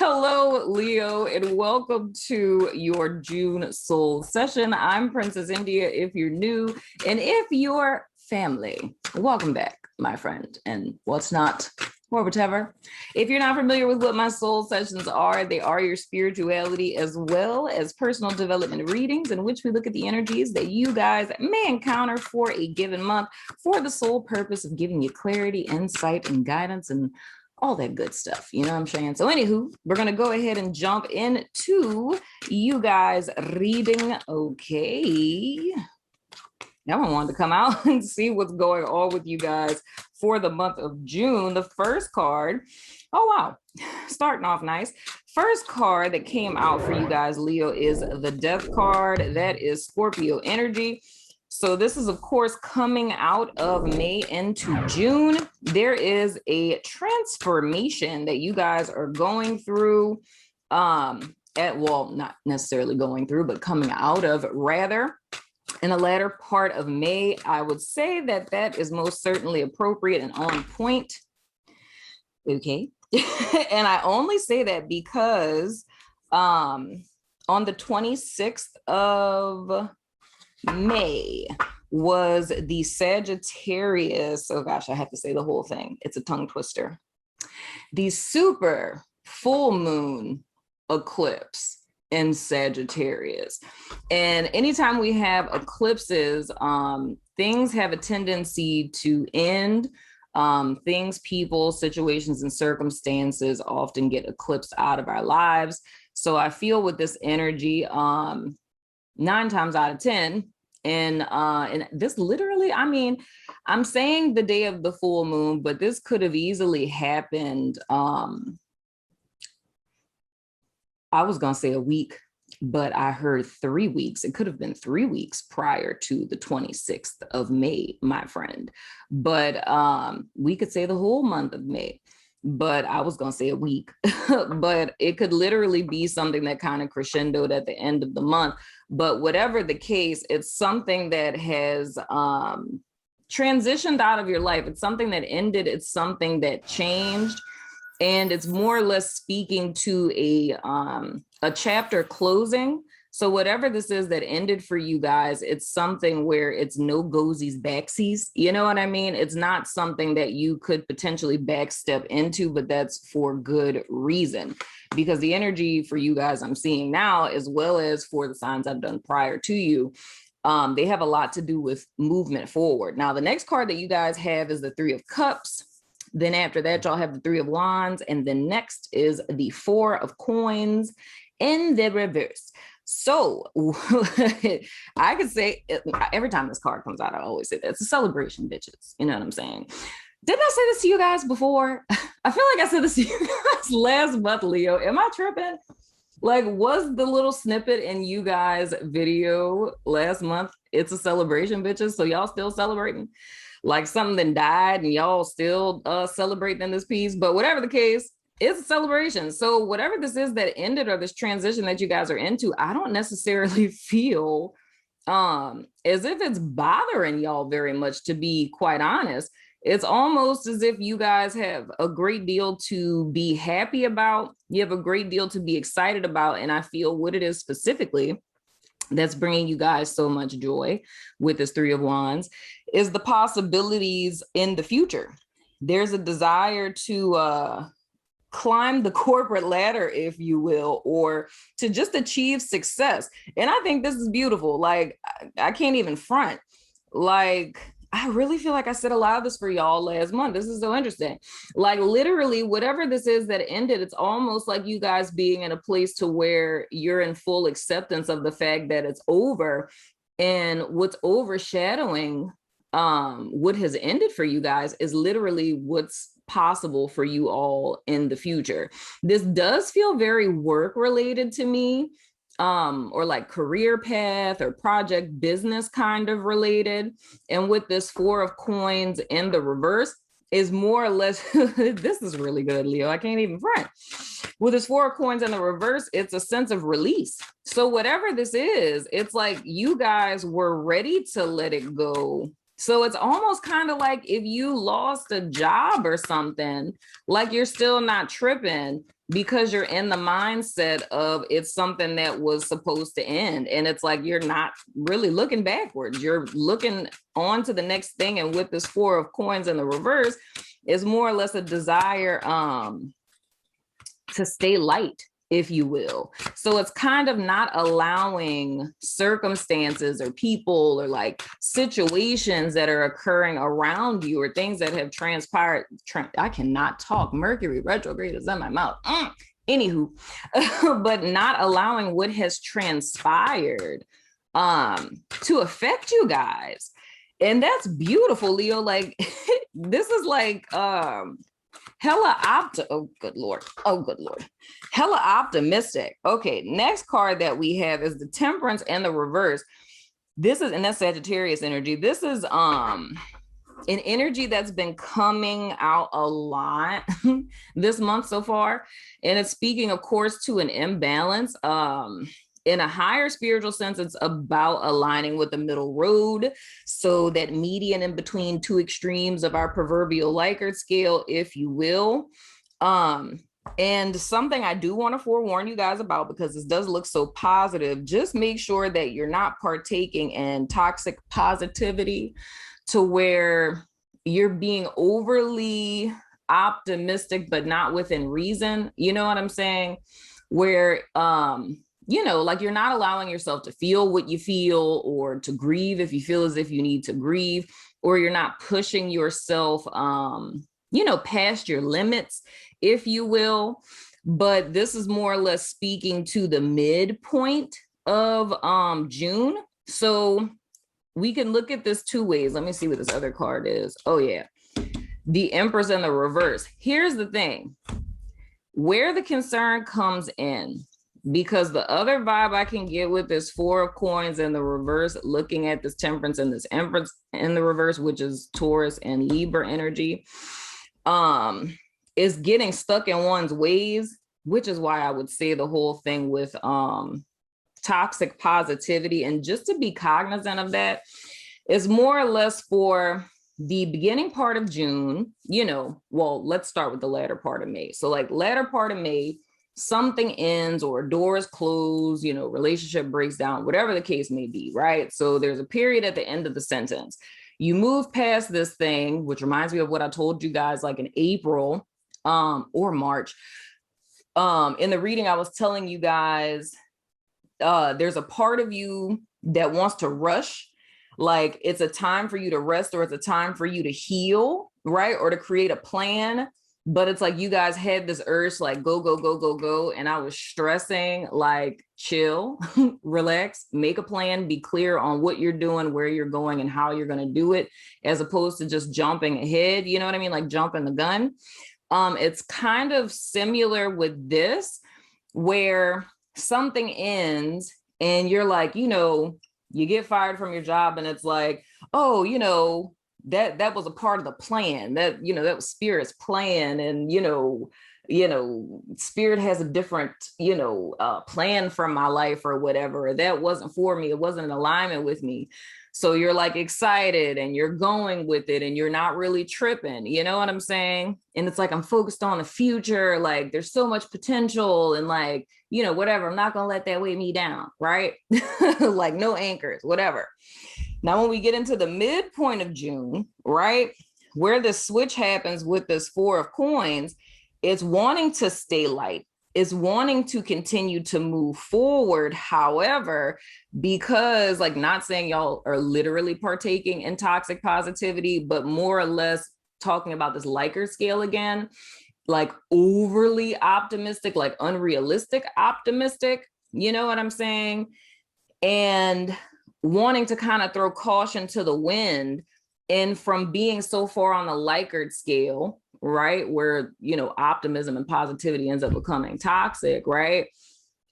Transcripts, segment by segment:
Hello, Leo, and welcome to your June soul session. I'm Princess India if you're new, and if you're family, welcome back, my friend, and what's not, or whatever. If you're not familiar with what my soul sessions are, they are your spirituality as well as personal development readings in which we look at the energies that you guys may encounter for a given month for the sole purpose of giving you clarity, insight, and guidance, and all that good stuff, you know what I'm saying? So anywho, we're gonna go ahead and jump into you guys reading. Okay. Now I wanted to come out and see what's going on with you guys for the month of June. The first card, oh wow, starting off nice. First card that came out for you guys, Leo, is the Death card. That is Scorpio energy. So this is, of course, coming out of May into June. There is a transformation that you guys are going through, well, not necessarily going through, but coming out of, rather, in the latter part of May. I would say that that is most certainly appropriate and on point. Okay. And I only say that because on the 26th of May was the Sagittarius, oh gosh, I have to say the whole thing, it's a tongue twister, the super full moon eclipse in Sagittarius. And anytime we have eclipses, things have a tendency to end. Things, people, situations, and circumstances often get eclipsed out of our lives. So I feel with this energy, 9 times out of 10, and this literally, I mean, I'm saying the day of the full moon, but this could have easily happened. I was gonna say a week, but I heard 3 weeks. It could have been 3 weeks prior to the 26th of May, my friend. But we could say the whole month of May. But I was going to say a week, but it could literally be something that kind of crescendoed at the end of the month. But whatever the case, it's something that has transitioned out of your life. It's something that ended. It's something that changed. And it's more or less speaking to a chapter closing. So whatever this is that ended for you guys, it's something where it's no goesies backsies. You know what I mean? It's not something that you could potentially backstep into, but that's for good reason. Because the energy for you guys I'm seeing now, as well as for the signs I've done prior to you, they have a lot to do with movement forward. Now, the next card that you guys have is the 3 of Cups. Then after that, y'all have the 3 of Wands. And then next is the 4 of Coins in the reverse. So I could say every time this card comes out, I always say that it's a celebration, bitches. You know what I'm saying? Didn't I say this to you guys before? I feel like I said this to you guys last month, Leo. Am I tripping? Like, was the little snippet in you guys' video last month? It's a celebration, bitches. So y'all still celebrating? Like something that died and y'all still celebrating in this piece. But whatever the case, it's a celebration. So whatever this is that ended, or this transition that you guys are into, I don't necessarily feel as if it's bothering y'all very much, to be quite honest. It's almost as if you guys have a great deal to be happy about. You have a great deal to be excited about. And I feel what it is specifically that's bringing you guys so much joy with this 3 of Wands is the possibilities in the future. There's a desire to climb the corporate ladder, if you will, or to just achieve success. And I think this is beautiful. Like, I can't even front. Like, I really feel like I said a lot of this for y'all last month. This is so interesting. Like, literally, whatever this is that ended, it's almost like you guys being in a place to where you're in full acceptance of the fact that it's over. And what's overshadowing what has ended for you guys is literally what's possible for you all in the future. This does feel very work related to me, or like career path or project business kind of related. And with this 4 of Coins in the reverse is more or less, this is really good, Leo. I can't even front. With this 4 of Coins in the reverse, it's a sense of release. So whatever this is, it's like you guys were ready to let it go So it's almost kind of like if you lost a job or something, like you're still not tripping because you're in the mindset of it's something that was supposed to end. And it's like you're not really looking backwards. You're looking on to the next thing. And with this 4 of coins in the reverse, is more or less a desire to stay light, if you will. So it's kind of not allowing circumstances or people or like situations that are occurring around you or things that have transpired. I cannot talk. Mercury retrograde is in my mouth. Anywho, but not allowing what has transpired to affect you guys. And that's beautiful, Leo. Like this is like oh good lord, hella optimistic. Okay, next card that we have is the Temperance and the reverse. This is, and that's Sagittarius energy. This is an energy that's been coming out a lot this month so far, and it's speaking, of course, to an imbalance. In a higher spiritual sense, it's about aligning with the middle road. So that median in between two extremes of our proverbial Likert scale, if you will. And something I do want to forewarn you guys about, because this does look so positive, just make sure that you're not partaking in toxic positivity to where you're being overly optimistic, but not within reason. You know what I'm saying? Where, you know, like you're not allowing yourself to feel what you feel or to grieve if you feel as if you need to grieve, or you're not pushing yourself, you know, past your limits, if you will. But this is more or less speaking to the midpoint of June. So we can look at this two ways. Let me see what this other card is. Oh yeah, the Empress in the reverse. Here's the thing, where the concern comes in, because the other vibe I can get with this 4 of coins in the reverse, looking at this Temperance and this Empress in the reverse, which is Taurus and Libra energy, is getting stuck in one's ways, which is why I would say the whole thing with toxic positivity. And just to be cognizant of that is more or less for the beginning part of June, you know, well, let's start with the latter part of May. So like latter part of May, something ends or doors close, you know, relationship breaks down, whatever the case may be, right? So there's a period at the end of the sentence. You move past this thing, which reminds me of what I told you guys like in April or March. In the reading, I was telling you guys, there's a part of you that wants to rush, like it's a time for you to rest, or it's a time for you to heal, right? Or to create a plan. But it's like you guys had this urge to like go, go, go, go, go. And I was stressing, like chill, relax, make a plan, be clear on what you're doing, where you're going, and how you're going to do it, as opposed to just jumping ahead. You know what I mean? Like jumping the gun. It's kind of similar with this, where something ends and you're like, you know, you get fired from your job and it's like, oh, you know, that was a part of the plan, that, you know, that was Spirit's plan. And, you know, Spirit has a different, you know, plan for my life or whatever. That wasn't for me. It wasn't in alignment with me. So you're like excited and you're going with it and you're not really tripping. You know what I'm saying? And it's like, I'm focused on the future. Like there's so much potential and like, you know, whatever, I'm not going to let that weigh me down. Right. Like no anchors, whatever. Now, when we get into the midpoint of June, right, where the switch happens with this 4 of coins, it's wanting to stay light. It's wanting to continue to move forward. However, because like, not saying y'all are literally partaking in toxic positivity, but more or less talking about this Likert scale again, like overly optimistic, like unrealistic optimistic, you know what I'm saying? And wanting to kind of throw caution to the wind, and from being so far on the Likert scale, right, where, you know, optimism and positivity ends up becoming toxic, right?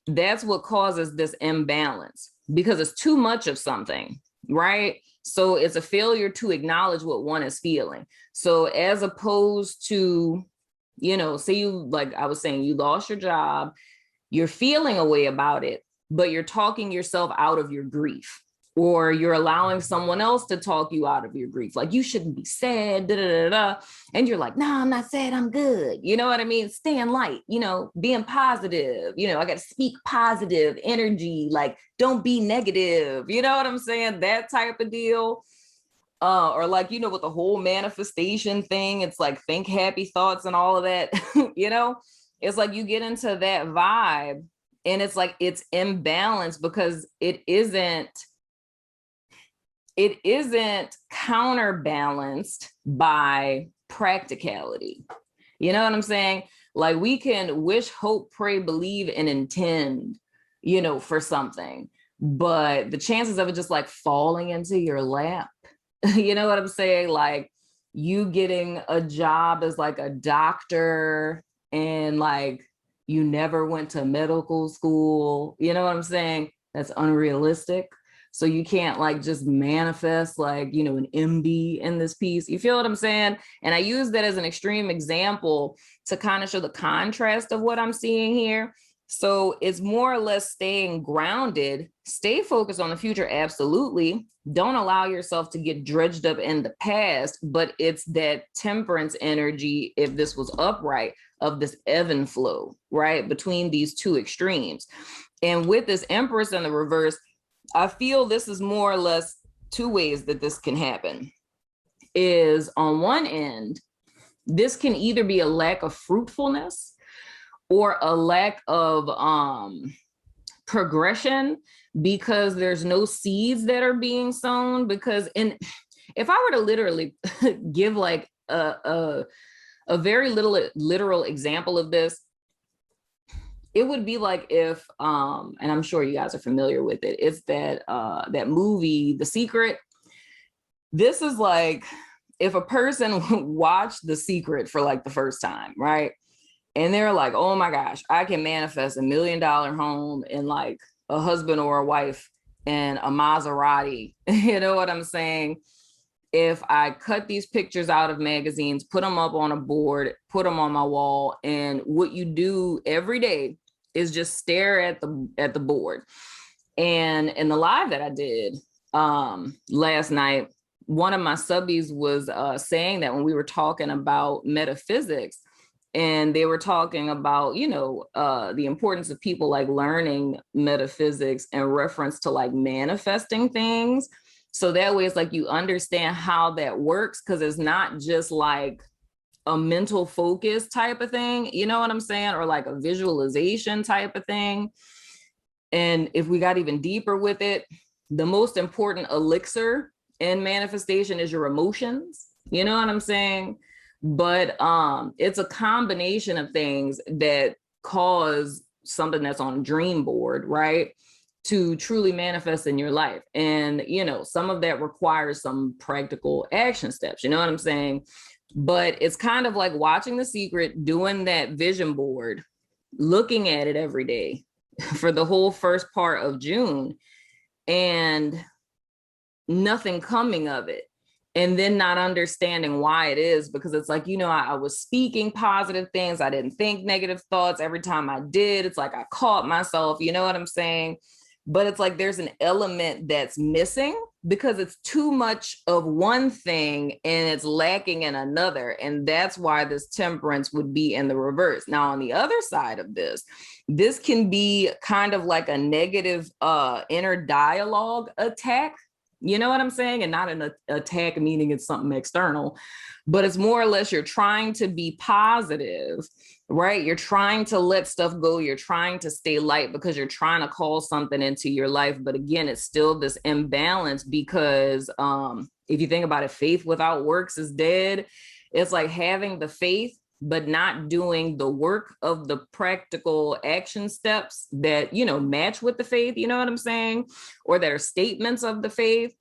That's what causes this imbalance, because it's too much of something, right? So it's a failure to acknowledge what one is feeling. So as opposed to, you know, say you, like I was saying, you lost your job, you're feeling a way about it, but you're talking yourself out of your grief, or you're allowing someone else to talk you out of your grief. Like, you shouldn't be sad, da, da, da, da. And you're like, no, I'm not sad, I'm good. You know what I mean? Staying light, you know, being positive, you know, I got to speak positive energy, like, don't be negative. You know what I'm saying? That type of deal. Or like, you know, with the whole manifestation thing, it's like, think happy thoughts and all of that, you know, it's like you get into that vibe and it's like, it's imbalanced because it isn't counterbalanced by practicality. You know what I'm saying? Like, we can wish, hope, pray, believe, and intend, you know, for something, but the chances of it just like falling into your lap, you know what I'm saying? Like, you getting a job as like a doctor and like you never went to medical school, you know what I'm saying? That's unrealistic. So you can't like just manifest like, you know, an MD in this piece. You feel what I'm saying? And I use that as an extreme example to kind of show the contrast of what I'm seeing here. So it's more or less staying grounded, stay focused on the future. Absolutely. Don't allow yourself to get dredged up in the past, but it's that temperance energy, if this was upright, of this ebb and flow, right? Between these two extremes. And with this Empress in the reverse, I feel this is more or less two ways that this can happen. Is on one end, this can either be a lack of fruitfulness or a lack of progression because there's no seeds that are being sown. Because if I were to literally give like a very literal example of this, it would be like if, and I'm sure you guys are familiar with it, it's that movie, The Secret. This is like if a person watched The Secret for like the first time, right? And they're like, oh my gosh, I can manifest $1 million home and like a husband or a wife and a Maserati. You know what I'm saying? If I cut these pictures out of magazines, put them up on a board, put them on my wall, and what you do every day is just stare at the board. And in the live that I did last night, one of my subbies was saying that when we were talking about metaphysics, and they were talking about, you know, the importance of people like learning metaphysics in reference to like manifesting things. So that way it's like you understand how that works, because it's not just like a mental focus type of thing, you know what I'm saying? Or like a visualization type of thing. And if we got even deeper with it, the most important elixir in manifestation is your emotions, you know what I'm saying? But it's a combination of things that cause something that's on a dream board, right, to truly manifest in your life. And, you know, some of that requires some practical action steps, you know what I'm saying? But it's kind of like watching The Secret, doing that vision board, looking at it every day for the whole first part of June, and nothing coming of it. And then not understanding why it is, because it's like, you know, I was speaking positive things. I didn't think negative thoughts. Every time I did, it's like I caught myself, you know what I'm saying? But it's like there's an element that's missing because it's too much of one thing and it's lacking in another. And that's why this temperance would be in the reverse. Now, on the other side of this can be kind of like a negative inner dialogue attack. You know what I'm saying? And not an attack meaning it's something external, but it's more or less you're trying to be positive, right? You're trying to let stuff go. You're trying to stay light because you're trying to call something into your life. But again, it's still this imbalance because if you think about it, faith without works is dead. It's like having the faith, but not doing the work of the practical action steps that, you know, match with the faith, you know what I'm saying? Or that are statements of the faith.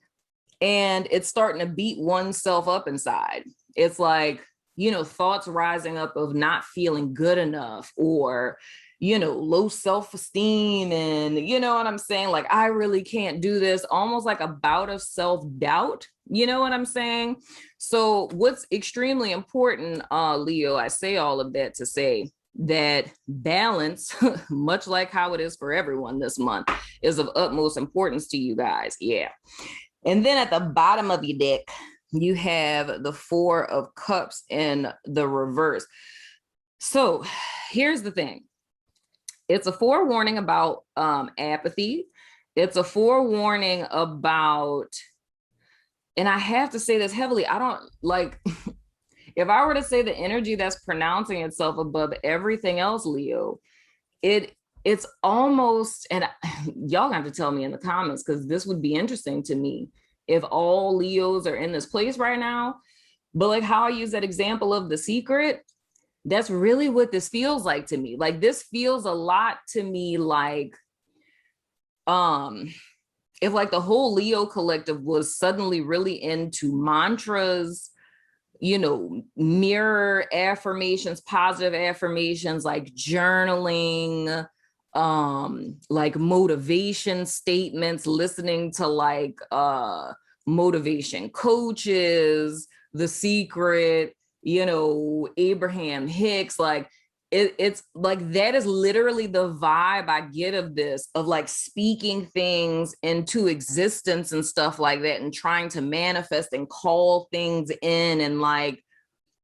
And it's starting to beat oneself up inside. It's like, you know, thoughts rising up of not feeling good enough, or, you know, low self-esteem. And you know what I'm saying? Like, I really can't do this, almost like a bout of self-doubt. You know what I'm saying? So what's extremely important, Leo, I say all of that to say that balance, much like how it is for everyone this month, is of utmost importance to you guys. Yeah. And then at the bottom of your deck, you have the Four of Cups in the reverse. So here's the thing. It's a forewarning about apathy. It's a forewarning about, and I have to say this heavily, I don't like, if I were to say the energy that's pronouncing itself above everything else, Leo, it's almost, and y'all have to tell me in the comments, because this would be interesting to me if all Leos are in this place right now. But like how I use that example of The Secret, that's really what this feels like to me. Like this feels a lot to me like, if like the whole Leo collective was suddenly really into mantras, you know, mirror affirmations, positive affirmations, like journaling, like motivation statements, listening to like motivation coaches, The Secret, you know, Abraham Hicks, like it's like that is literally the vibe I get of this, of like speaking things into existence and stuff like that, and trying to manifest and call things in, and like,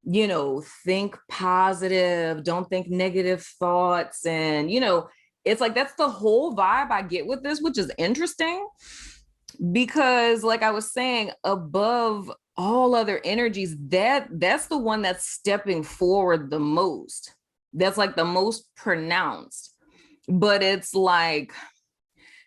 you know, think positive, don't think negative thoughts. And, you know, it's like that's the whole vibe I get with this, which is interesting because like I was saying, above all other energies, that's the one that's stepping forward the most. That's like the most pronounced. But it's like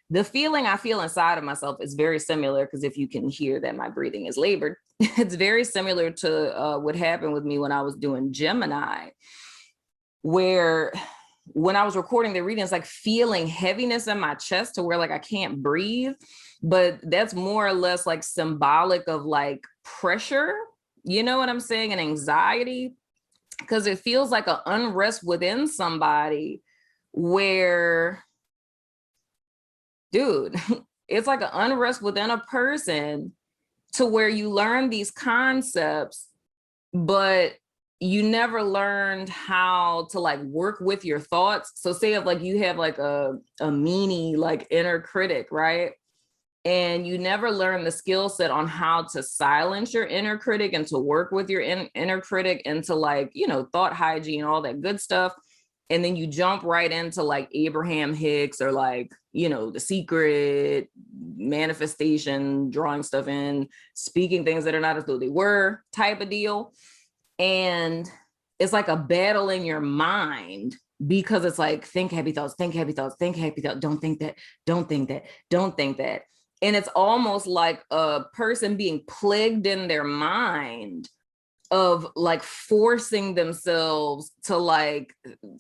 the feeling I feel inside of myself is very similar, because if you can hear that my breathing is labored, it's very similar to what happened with me when I was doing Gemini, where when I was recording the reading, it's like feeling heaviness in my chest to where like I can't breathe. But that's more or less like symbolic of like pressure, you know what I'm saying, and anxiety, because it feels like an unrest within somebody where, dude, it's like an unrest within a person to where you learn these concepts, but you never learned how to like work with your thoughts. So say if like you have like a meanie like inner critic, right? And you never learn the skill set on how to silence your inner critic and to work with your inner critic, and to like, you know, thought hygiene, all that good stuff. And then you jump right into like Abraham Hicks or like, you know, The Secret, manifestation, drawing stuff in, speaking things that are not as though they were type of deal. And it's like a battle in your mind, because it's like, think happy thoughts, think happy thoughts, think happy thoughts, don't think that, don't think that, don't think that. And it's almost like a person being plagued in their mind of like forcing themselves to like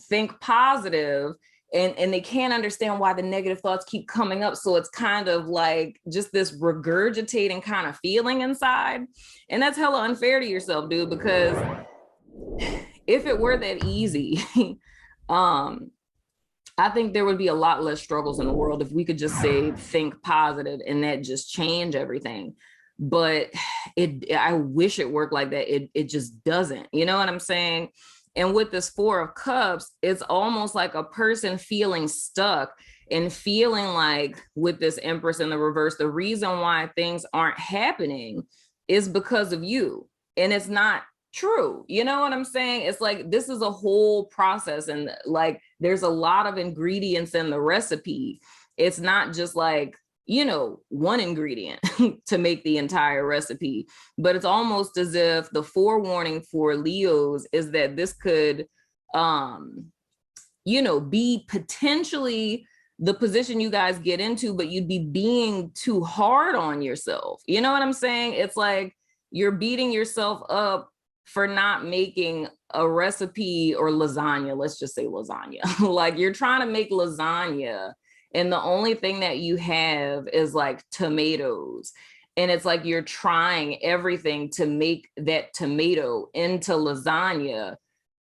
think positive, and they can't understand why the negative thoughts keep coming up. So it's kind of like just this regurgitating kind of feeling inside. And that's hella unfair to yourself, dude, because if it were that easy, I think there would be a lot less struggles in the world if we could just say, think positive, and that just change everything. But I wish it worked like that. It just doesn't, you know what I'm saying? And with this Four of Cups, it's almost like a person feeling stuck and feeling like, with this Empress in the reverse, the reason why things aren't happening is because of you. And it's not true. You know what I'm saying? It's like, this is a whole process, and like, there's a lot of ingredients in the recipe. It's not just like, you know, one ingredient to make the entire recipe, but it's almost as if the forewarning for Leos is that this could, you know, be potentially the position you guys get into, but you'd be being too hard on yourself. You know what I'm saying? It's like you're beating yourself up for not making a recipe, or lasagna, let's just say lasagna. Like you're trying to make lasagna, and the only thing that you have is like tomatoes. And it's like you're trying everything to make that tomato into lasagna,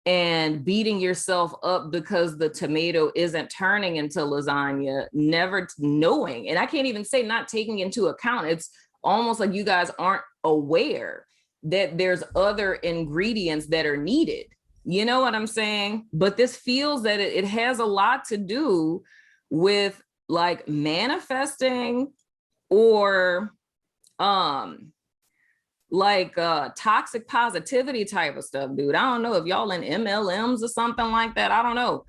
and beating yourself up because the tomato isn't turning into lasagna, never knowing. And I can't even say not taking into account. It's almost like you guys aren't aware that there's other ingredients that are needed, You know what I'm saying? But this feels that it has a lot to do with like manifesting or toxic positivity type of stuff, dude. I don't know if y'all in MLMs or something like that. I don't know.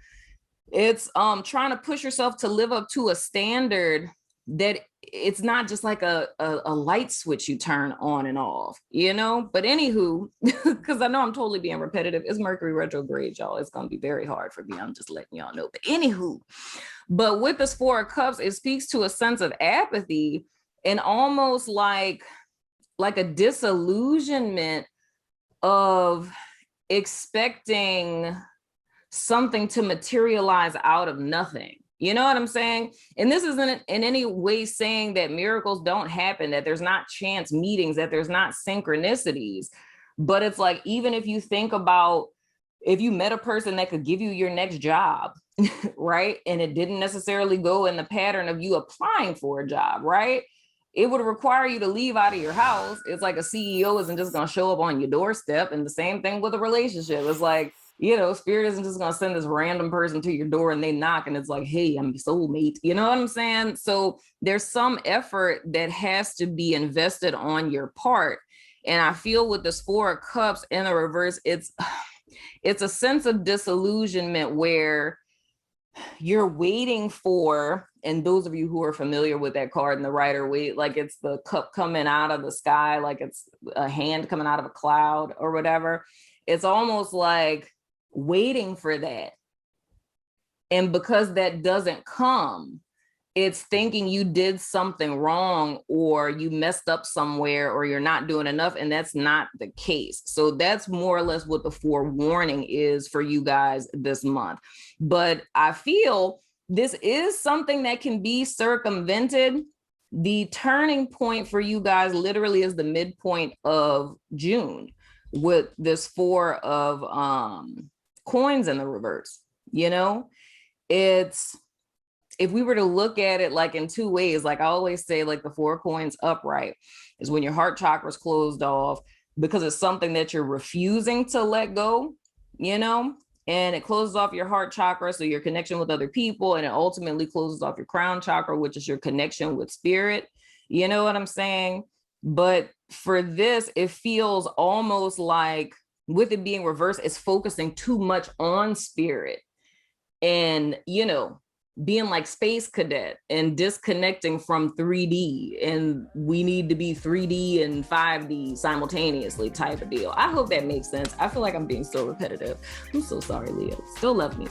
It's trying to push yourself to live up to a standard that it's not just like a light switch you turn on and off, you know? But anywho, because I know I'm totally being repetitive, it's Mercury retrograde, y'all. It's going to be very hard for me. I'm just letting y'all know. But anywho, but with this Four of Cups, it speaks to a sense of apathy and almost like a disillusionment of expecting something to materialize out of nothing. You know what I'm saying? And this isn't in any way saying that miracles don't happen, that there's not chance meetings, that there's not synchronicities. But it's like, even if you think about if you met a person that could give you your next job, right? And it didn't necessarily go in the pattern of you applying for a job, right? It would require you to leave out of your house. It's like a CEO isn't just going to show up on your doorstep. And the same thing with a relationship. It's like, you know, spirit isn't just going to send this random person to your door and they knock and it's like, hey, I'm your soulmate. You know what I'm saying? So there's some effort that has to be invested on your part. And I feel with this Four of Cups in the reverse, it's a sense of disillusionment where you're waiting for, and those of you who are familiar with that card in the Rider-Waite, like it's the cup coming out of the sky, like it's a hand coming out of a cloud or whatever. It's almost like waiting for that. And because that doesn't come, it's thinking you did something wrong or you messed up somewhere or you're not doing enough. And that's not the case. So that's more or less what the forewarning is for you guys this month. But I feel this is something that can be circumvented. The turning point for you guys literally is the midpoint of June with this Four of coins in the reverse. You know, it's, if we were to look at it like in two ways, like I always say, like the Four coins upright is when your heart chakra is closed off because it's something that you're refusing to let go, you know, and it closes off your heart chakra. So your connection with other people, and it ultimately closes off your crown chakra, which is your connection with spirit. You know what I'm saying? But for this, it feels almost like with it being reversed, it's focusing too much on spirit and, you know, being like space cadet and disconnecting from 3D, and we need to be 3D and 5D simultaneously type of deal. I hope that makes sense. I feel like I'm being so repetitive. I'm so sorry, Leo. Still love me.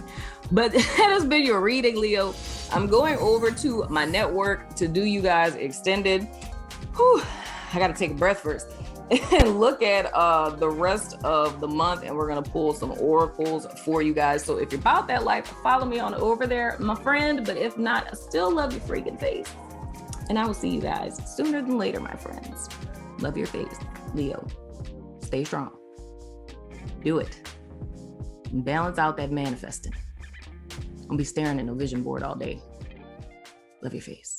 But that has been your reading, Leo. I'm going over to my network to do you guys extended. Whew, I got to take a breath first. And look at the rest of the month, and we're going to pull some oracles for you guys. So if you're about that life, follow me on over there, my friend. But if not, I still love your freaking face. And I will see you guys sooner than later, my friends. Love your face, Leo. Stay strong. Do it. And balance out that manifesting. I'll be staring at no vision board all day. Love your face.